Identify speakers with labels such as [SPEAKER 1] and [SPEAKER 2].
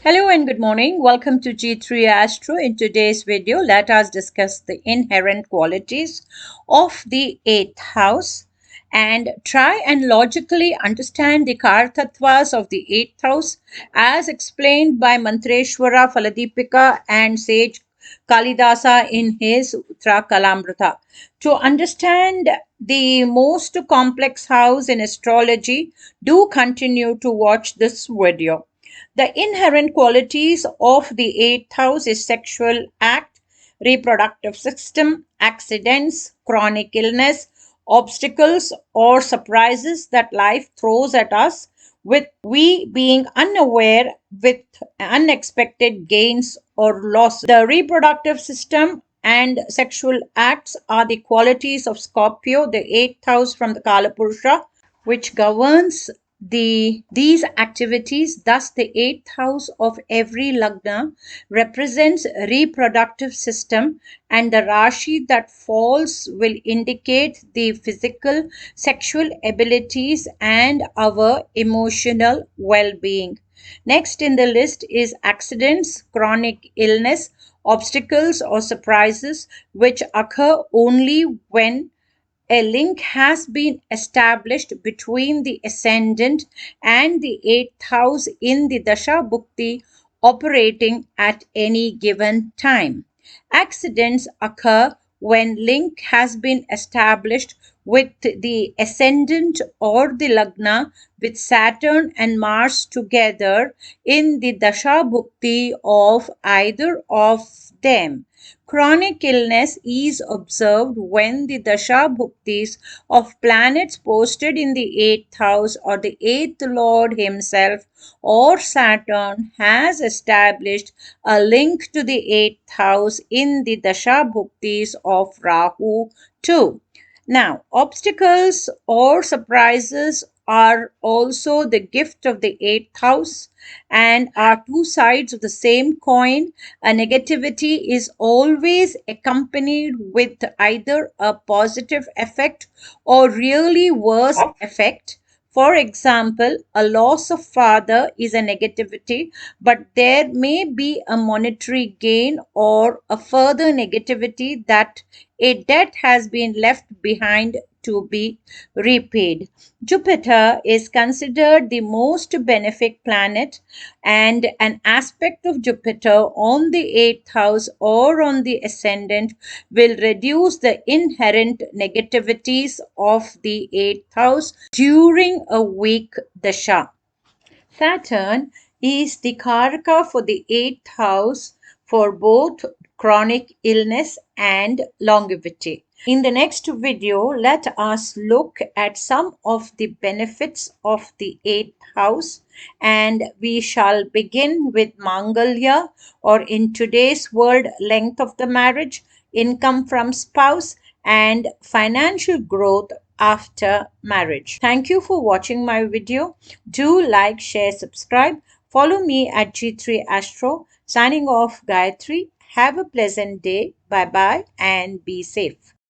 [SPEAKER 1] Hello and good morning. Welcome to G3 Astro. In today's video, let us discuss the inherent qualities of the 8th house and try and logically understand the Kartattvas of the 8th house as explained by Mantreshwara Faladipika and sage Kalidasa in his Uttara Kalamrita. To understand the most complex house in astrology, do continue to watch this video. The inherent qualities of the eighth house is sexual act, reproductive system, accidents, chronic illness, obstacles or surprises that life throws at us with we being unaware with unexpected gains or losses. The reproductive system and sexual acts are the qualities of Scorpio, the eighth house from the Kalapurusha, which governs these activities. Thus the eighth house of every Lagna represents reproductive system, and the Rashi that falls will indicate the physical sexual abilities and our emotional well-being. Next in the list is accidents, chronic illness, obstacles or surprises which occur only when a link has been established between the ascendant and the eighth house in the Dasha Bukthi operating at any given time. Accidents occur when link has been established with the ascendant or the Lagna with Saturn and Mars together in the Dasha Bukthi of either of them. Chronic illness is observed when the Dasha Bhuktis of planets posted in the 8th house or the 8th Lord himself or Saturn has established a link to the 8th house in the Dasha Bhuktis of Rahu too. Now, obstacles or surprises are also the gift of the 8th house and are two sides of the same coin. A negativity is always accompanied with either a positive effect or really worse effect. For example, a loss of father is a negativity, but there may be a monetary gain or a further negativity that a debt has been left behind to be repaid. Jupiter is considered the most benefic planet, and an aspect of Jupiter on the 8th house or on the ascendant will reduce the inherent negativities of the 8th house during a weak dasha. Saturn is the Karaka for the 8th house for both chronic illness and longevity. In the next video, let us look at some of the benefits of the 8th house, and we shall begin with Mangalya, or in today's world, length of the marriage, income from spouse, and financial growth after marriage. Thank you for watching my video. Do like, share, subscribe. Follow me at G3 Astro. Signing off, Gayatri. Have a pleasant day. Bye bye and be safe.